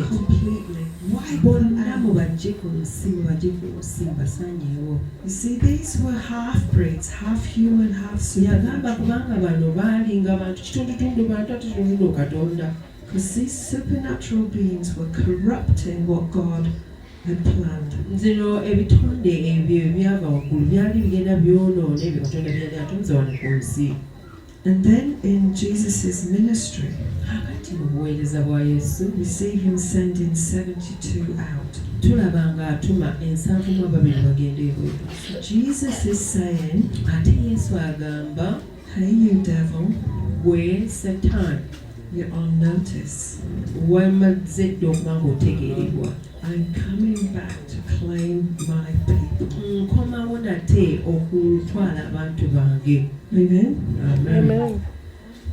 completely. You see, these were half-breeds, half human, half supernatural. Because these supernatural beings were corrupting what God had planned. And then in Jesus' ministry, we see him sending 72 out. So Jesus is saying, hey you devil, you're on notice. I'm coming back to claim my people. Amen? Amen.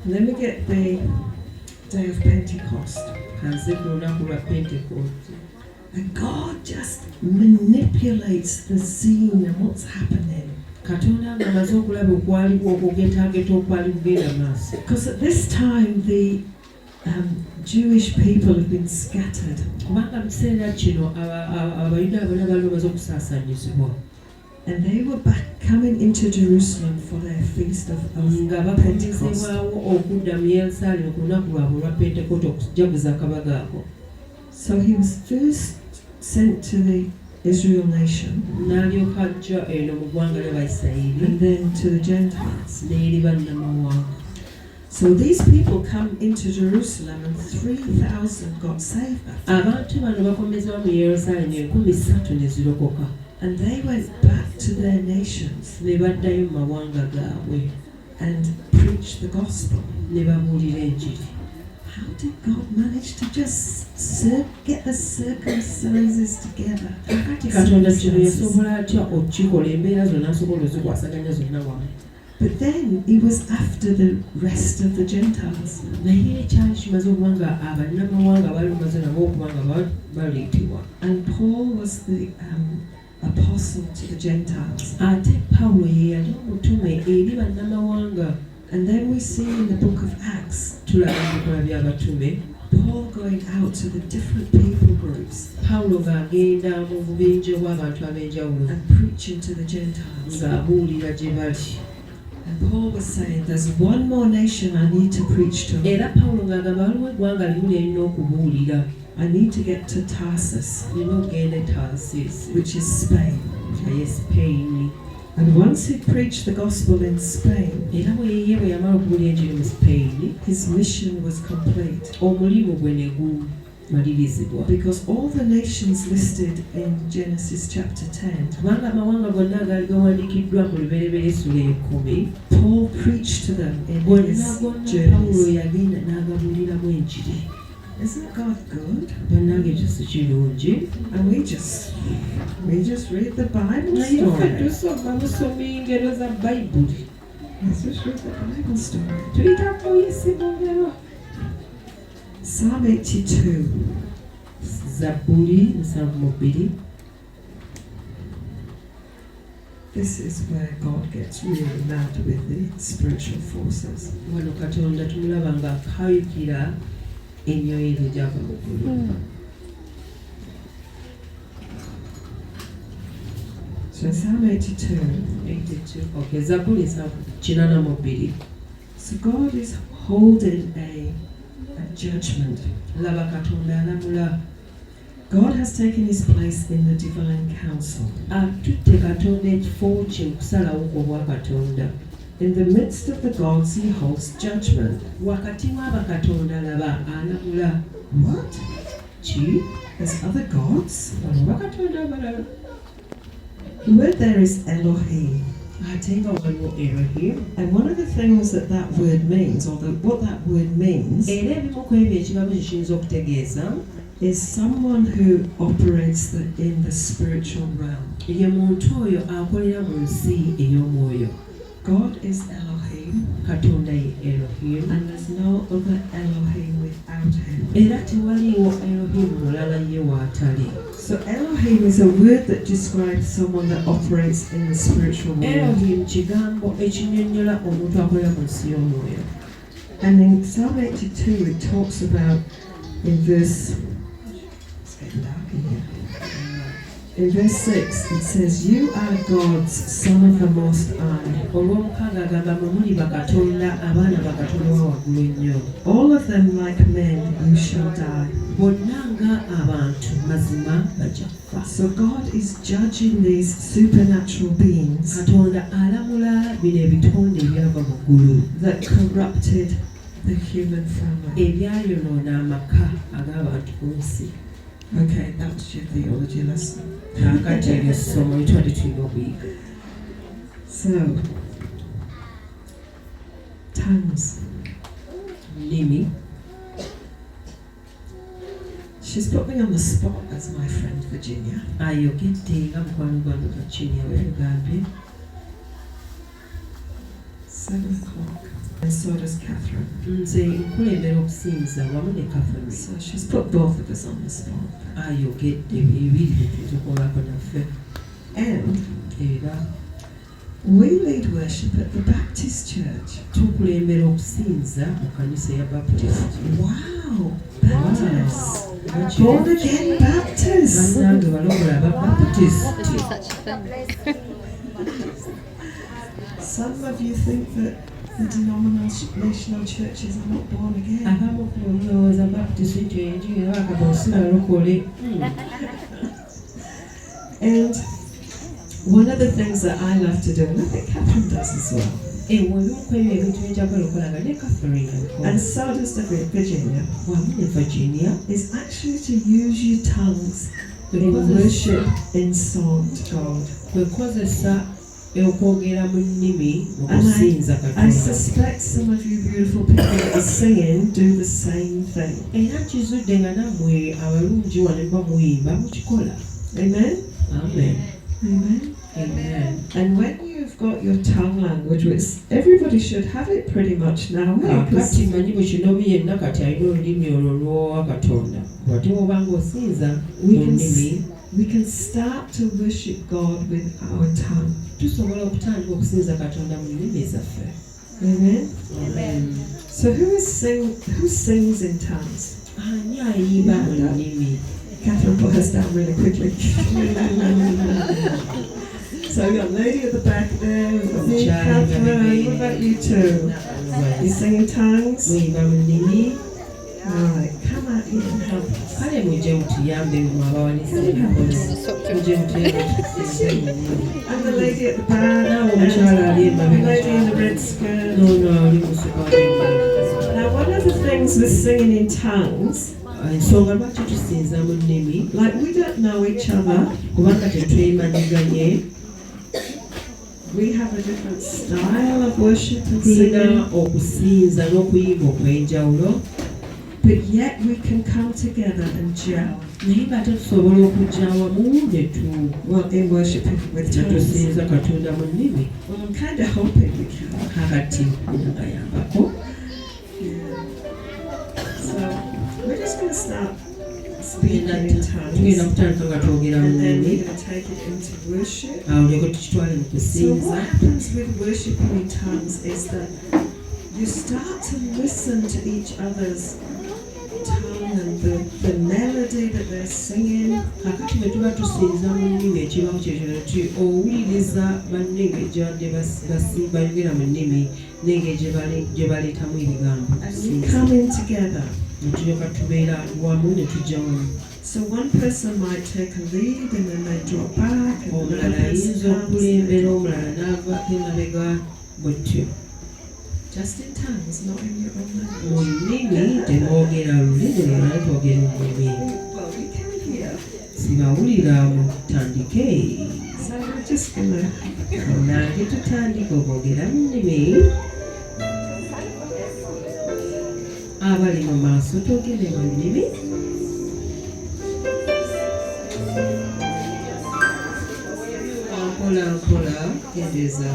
Let me get the day of Pentecost. And God just manipulates the scene and what's happening. Because at this time the Jewish people have been scattered. And they were back coming into Jerusalem for their feast of Pentecost. So he was first sent to the Israel nation, and then to the Gentiles. So these people come into Jerusalem and 3,000 got saved. And they went back to their nations and preached the gospel. How did God manage to just get the circumstances together? But then he was after the rest of the Gentiles. And Paul was the apostle to the Gentiles. And then we see in the book of Acts, Paul going out to the different people groups and preaching to the Gentiles. And Paul was saying, there's one more nation I need to preach to. I need to get to Tarsus, which is Spain. And once he preached the gospel in Spain, his mission was complete. Because all the nations listed in Genesis chapter 10, Paul preached to them in his journeys. Isn't God good? And we just read the Bible story. Let's just read the Bible story. Psalm 82. This is where God gets really mad with the spiritual forces. So Psalm 82. Okay, So God is holding a judgment. God has taken his place in the divine council. In the midst of the gods, he holds judgment. What? There's other gods? The word there is Elohim. And one of the things that word means, or what that word means, is someone who operates in the spiritual realm. God is Elohim, and there's no other Elohim without him. So Elohim is a word that describes someone that operates in the spiritual world. And in Psalm 82 it talks about in verse, it's getting dark in here. In verse 6 it says, "You are God's Son of the Most High. olw'omukaaga agamba mwe muli bakatonda abaana bakatonda wa waggulu ennyo All of them like men you shall die." bonna nga abantu mazima bajja kufa. So God is judging these supernatural beings katonda alamula bino ebitonde ebyava mu ggulu that corrupted the human family. ebyayonoona amaka ag'abantu ku nsi. Okay, that's your theology lesson. kaakati eryo ssomo litwali tulina okuyiga. So, tongues. nnimi She's put me on the spot as my friend Virginia. ayogedde nga mukwano gwange Virginia bwe yagambye. 7 o'clock. And so does Catherine. nze nkulembera okusinza wamu ne Catherine. So she's put both of us on the spot. ayogedde ebiri byetukolako naffe And era we lead worship at the Baptist Church. tukulembera okusinza mu kanisa ya Baptist. Wow! Baptists. Wow. Born again Baptists. bannange balongola aba Baptist. Some of you think that the denominational churches are not born again. abamu ku mulowooza Baptist nti era akaba si balokole. And one of the things that I love to do, and I think Catherine does as well, ebimu ku ebyo ebintu byenjagala okolanga ne Catherine and so does the Virginia, wamu ne Virginia is actually to use your tongues in worship, in song to God. kwekozesa okwogera mu nnimi mu And kusinza I Katonda. suspect some of you beautiful people that are singing do the same thing. era kizudde nga nammwe abalungi wano mba muyimba mukikola. Amen? Amen. Amen. Amen. And when you've got your tongue language, which everybody should have it pretty much now, because kati manyi bwe kino yenna kati alina olulimi olwo lw'owa Katonda. Wate obanga osinza mu nnimi we can start to worship God with our tongue. tusobola okutandika okusinza Katonda mu nnimi zaffe. Amen. Amen. So who sings in tongues? Ani ayimba mu nnimi? Catherine put hers down really quickly. So we've got a lady at the back there, we've got me, Catherine, what about you two? You sing in tongues? muyimba mu nnimi. Alright, come out here and help us. kale mujje mutuyambe mu abawanise emikono. Mujje mutuyambe tusinze mu nnimi. And the lady at the back, Naawe omukyala ali and the emabega lady in the kyalo. red skirt. Noono ali mu sukali. Now one of the things with singing in tongues, ensonga lwaki tusinza mu nnimi like we don't know each other, kubanga tetwemanyiganye. we have a different style of worship and tulina singing, okusinza n'okuyimba okw'enjawulo but yet we can come together and gel. naye ng'ate tusobola okujja awamu Well, in worshiping with tongues. tusinza Katonda mu nnimi. Well, I'm kind of hoping we can. kakati nagayambako. So we're just going to start speaking in tugenda tongues, kutandika nga twogera mu and then nnimi we're going to take it into worship. awo leko tukitwale mu So kusinza. what happens with worshiping in tongues is that you start to listen to each other's tongue and the melody that they're singing. kakati bwe tuba tusinza mu nnimi ekibamu kyekyo nti owuliriza banne ng'egyabadde bayogera mu nnimi nenge gye baleetamu ebigambo And we come in together. ne tulyoka tubeera wamu ne tujja wamu. So one person might take a lead and then they drop back and omulala another ayinza person comes okulembera in. omulala n'avaako emabega bwetyo. Just in tongues, not in your own mu language. nnimi temwogera lulimi lwala twogera ennimi. Well, we can hear. sibawulira mutandike. So we're just gonna. nange tutandika okwogera mu nnimi. abali mu maaso twogere mu nnimi. mpola mpola kendeeza.